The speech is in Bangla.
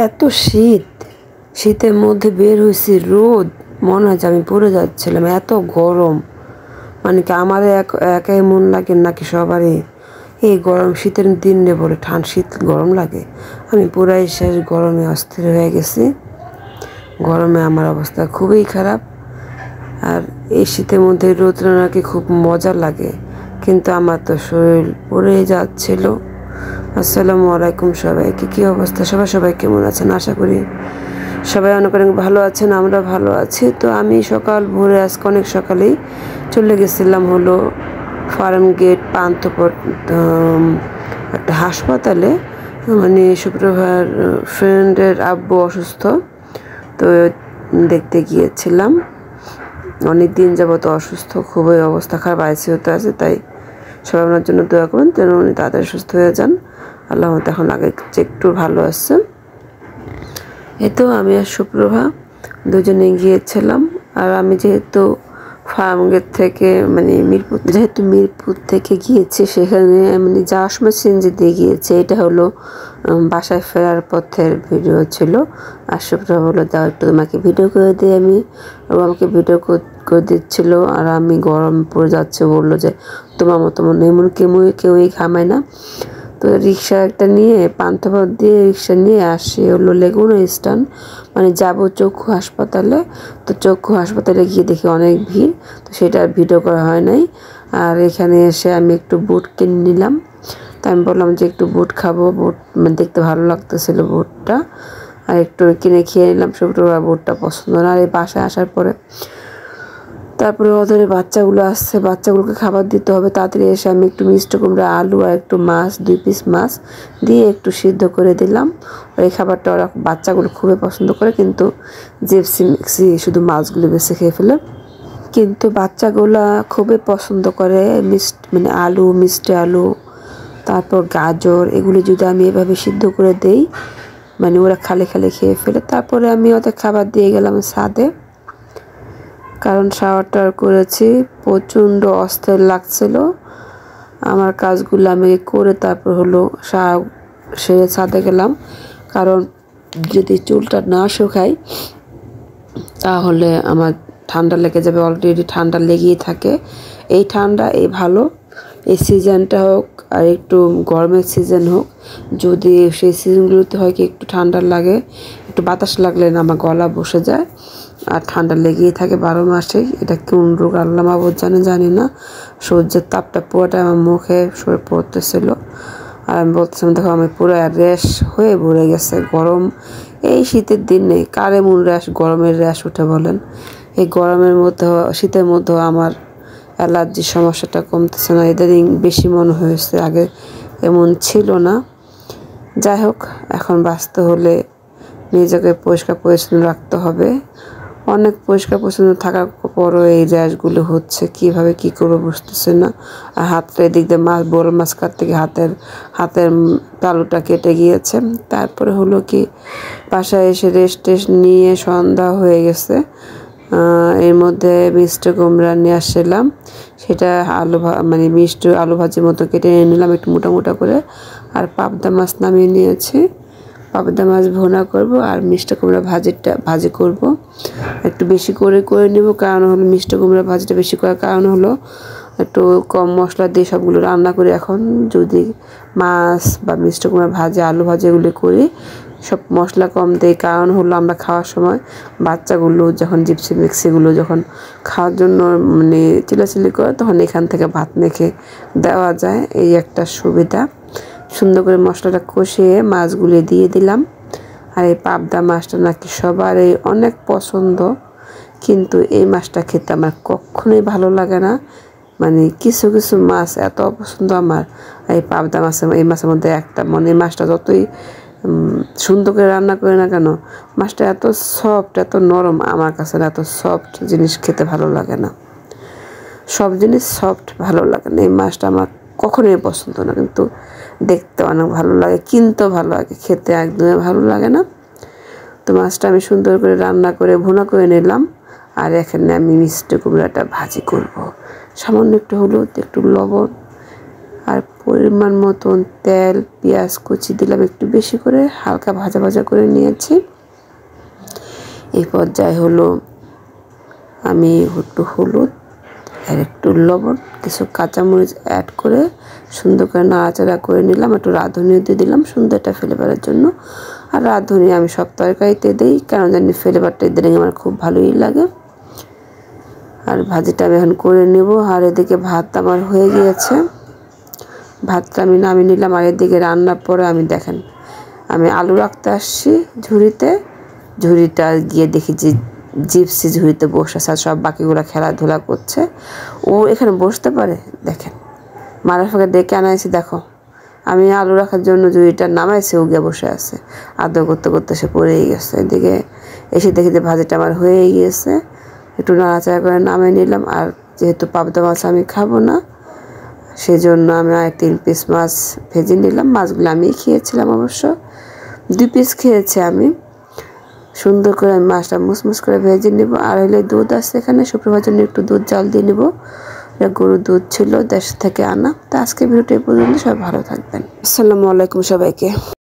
এত শীত, শীতের মধ্যে বের হয়েছি, রোদ, মনে হয় যে আমি পড়ে যাচ্ছিলাম, এত গরম। মানে কি আমাদের একাই মন লাগে নাকি সবারই এই গরম শীতের দিনে পরে শীত গরম লাগে? আমি পুরাই শেষ, গরমে অস্থির হয়ে গেছি। গরমে আমার অবস্থা খুবই খারাপ। আর এই শীতের মধ্যে রোদটা নাকি খুব মজা লাগে, কিন্তু আমার তো শরীর পড়ে যাচ্ছিল। আসসালামু আলাইকুম সবাইকে, কী অবস্থা? সবাই কেমন আছেন? আশা করি সবাই অনেক অনেক ভালো আছেন, আমরা ভালো আছি। তো আমি সকাল ভোরে, আজকে অনেক সকালেই চলে গেছিলাম হলো ফার্ম গেট পান্থপথ একটা হাসপাতালে। মানে শুক্রবার ফ্রেন্ডের আব্বু অসুস্থ, তো দেখতে গিয়েছিলাম। অনেক দিন যাবত অসুস্থ, খুবই অবস্থা খারাপ, আইসিইউতে আছে। তাই সবাই ওনার জন্য দোয়া করুন যেন উনি তাড়াতাড়ি সুস্থ হয়ে যান। আল্লাহ মতো এখন আগে একটু ভালো আসছে। এই তো আমি আর সুপ্রভা দুজনে গিয়েছিলাম। আর আমি যেহেতু ফার্মগেট থেকে মিরপুর থেকে গিয়েছি, সেখানে মানে যাওয়ার সময় সিএনজি দিয়ে গিয়েছি। এটা হলো বাসায় ফেরার পথের ভিডিও ছিল। আর সুপ্রভা বললো দাও একটু তোমাকে ভিডিও করে দিই আমি, ও আমাকে ভিডিও করে দিচ্ছিল। আর আমি গরম পড়ে যাচ্ছে, বললো যে তোমার মতো মনে এমন কেউই ঘামায় না। তো রিক্সা একটা নিয়ে পান্থপথ দিয়ে রিক্সা নিয়ে আসি হলো লেগুনা স্ট্যান্ড, মানে যাবো চক্ষু হাসপাতালে। তো চক্ষু হাসপাতালে গিয়ে দেখি অনেক ভিড়, তো সেটা ভিডিও করা হয় নাই। আর এখানে এসে আমি একটু বুট কিনে নিলাম। তো আমি বললাম যে একটু বুট খাবো, বুট মানে দেখতে ভালো লাগতেছিল বুটটা, আর একটু কিনে খেয়ে নিলাম। শুক্রবার বুটটা পছন্দ না। আর এই বাসায় আসার পরে তারপরে ওদের বাচ্চাগুলো আসছে, বাচ্চাগুলোকে খাবার দিতে হবে। তাড়াতাড়ি এসে আমি একটু মিষ্টি কুমড়া, আলু আর একটু মাছ, 2 পিস মাছ দিয়ে একটু সিদ্ধ করে দিলাম। এই খাবারটা ওরা বাচ্চাগুলো খুবই পছন্দ করে, কিন্তু জিপসি মিক্সি শুধু মাছগুলো বেছে খেয়ে ফেলে। কিন্তু বাচ্চাগুলা খুবই পছন্দ করে মানে আলু, মিষ্টি আলু, তারপর গাজর, এগুলি যদি আমি এভাবে সিদ্ধ করে দেই, মানে ওরা খালি খেয়ে ফেলে। তারপরে আমি ওদের খাবার দিয়ে গেলাম ছাদে, কারণ শাওয়ারটা করেছি, প্রচণ্ড অস্থির লাগছিল। আমার কাজগুলো আমি করে তারপর হলো সেরে ছাদে গেলাম, কারণ যদি চুলটা না শুকাই তাহলে আমার ঠান্ডা লেগে যাবে। অলরেডি ঠান্ডা লেগেই থাকে। এই ঠান্ডা ভালো, এই সিজনটা হোক আর একটু গরমের সিজন হোক, যদি সেই সিজনগুলোতে হয় কি একটু ঠান্ডা লাগে, একটু বাতাস লাগলে না আমার গলা বসে যায়, আর ঠান্ডা লেগেই থাকে 12 মাসেই। এটা কোন রোগ আল্লাহ মাহবুব জানি না। সূর্যের তাপটা পুরোটা আমার মুখে সরে পড়তেছিল। আর আমি বলতেছিলাম দেখো আমি পুরো র্যাশ হয়ে ভরে গেছে। গরম এই শীতের দিনে কার এমন র্যাশ, গরমের র্যাশ উঠে বলেন? এই গরমের মধ্যে, শীতের মধ্যেও আমার অ্যালার্জির সমস্যাটা কমতেছে না, ইদানিং বেশি মনে হয়েছে, আগে এমন ছিল না। যাই হোক, এখন বাঁচতে হলে নিজেকে পরিষ্কার পরিচ্ছন্ন রাখতে হবে। অনেক পরিষ্কার পরিচ্ছন্ন থাকার পরও এই র্যাশগুলো হচ্ছে, কীভাবে কী করবো বুঝতেছে না। আর হাতটা এদিক দিয়ে বড় মাছ কাটতে গিয়ে হাতের তালুটা কেটে গিয়েছে। তারপরে হলো কি বাসায় এসে রেস্ট নিয়ে সন্ধ্যা হয়ে গেছে। এর মধ্যে মিষ্টি কুমড়া নিয়ে আসছিলাম, সেটা মানে মিষ্টি আলু ভাজির মতো কেটে নিয়ে নিলাম একটু মোটা করে। আর পাবদা মাছ নামিয়ে নিয়েছি, পাবদা মাছ ভুনা করব আর মিষ্টি কুমড়া ভাজি করব। একটু বেশি করে নেব, কারণ হলো মিষ্টি কুমড়া ভাজিটা বেশি করার কারণ হলো একটু কম মশলা দিয়ে সবগুলো রান্না করি। এখন যদি মাছ বা মিষ্টি কুমড়া ভাজি, আলু ভাজি এগুলো করি, সব মশলা কম দেয়। কারণ হলো আমরা খাওয়ার সময় বাচ্চাগুলো যখন জিপসি মিক্সিগুলো যখন খাওয়ার জন্য মানে চিলাচিলি করে, তখন এখান থেকে ভাত মেখে দেওয়া যায়, এই একটা সুবিধা। সুন্দর করে মশলাটা কষিয়ে মাছগুলো দিয়ে দিলাম। আর এই পাবদা মাছটা নাকি সবারই অনেক পছন্দ, কিন্তু এই মাছটা খেতে আমার কখনোই ভালো লাগে না। মানে কিছু মাছ এত অপছন্দ আমার, এই পাবদা এই মাছের মধ্যে একটা, মানে এই মাছটা যতই সুন্দর করে রান্না করে না কেন, মাছটা এত সফট, এত নরম, আমার কাছে এত সফট জিনিস খেতে ভালো লাগে না। সব জিনিস সফট ভালো লাগে না, এই মাছটা আমার কখনোই পছন্দ না। কিন্তু দেখতে অনেক ভালো লাগে, কিনতেও ভালো লাগে, খেতে একদমই ভালো লাগে না। তো মাছটা আমি সুন্দর করে রান্না করে ভুনা করে নিলাম। আর এখানে আমি মিষ্টি কুমড়াটা ভাজি করব। সামান্য একটু হলুদ, একটু লবণ আর পরিমাণ মতন তেল, পেঁয়াজ কুচি দিলাম একটু বেশি করে, হালকা ভাজা ভাজা করে নিয়েছি। এই পর্যায়ে হলো আমি একটু হলুদ আর একটু লবণ, কিছু কাঁচামরিচ অ্যাড করে সুন্দর করে নাড়াচাড়া করে নিলাম। একটু রাঁধুনিও দিয়ে দিলাম সুন্দর একটা ফ্লেভারের জন্য। আর রাঁধুনি আমি সব তরকারিতে দিই, কেন জানি ফ্লেভারটা দিলে আমার খুব ভালোই লাগে। আর ভাজিটা আমি এখন করে নেব। আর এদিকে ভাত আমার হয়ে গিয়েছে, ভাতটা আমি নামিয়ে নিলাম। আর এদিকে রান্নার পরে দেখেন আমি আলু রাখতে আসছি ঝুড়িতে, ঝুড়িটা গিয়ে দেখি যে জিপসি ঝুড়িতে বসে আছে, সব বাকিগুলো খেলাধুলা করছে। ও এখানে বসতে পারে? দেখেন মারার ফাঁকে ডেকে আনাইছি, দেখো আমি আলু রাখার জন্য ঝুড়িটা নামাইছি, ও গিয়ে বসে আছে, আদর করতে করতে সে পড়েই গেছে। এদিকে এসে দেখি যে ভাজিটা আমার হয়ে গিয়েছে, একটু নাড়াচাড়া করে নামিয়ে নিলাম। আর যেহেতু পাবদা মাছ আমি খাবো না, সেজন্য আমি 3 পিস মাছ ভেজে নিলাম। মাছগুলো আমি খেয়েছিলাম, অবশ্য 2 পিস খেয়েছি আমি। সুন্দর করে আমি মাছটা মুসমুস করে ভেজে নেব। আর হলে দুধ আছে এখানে, শুক্রবার জন্য একটু দুধ জাল দিয়ে নেব। এটা গরুর দুধ ছিল, দেশ থেকে আনা। তো আজকে ভিডিওটা এই পর্যন্ত, সবাই ভালো থাকবেন। আসসালামু আলাইকুম সবাইকে।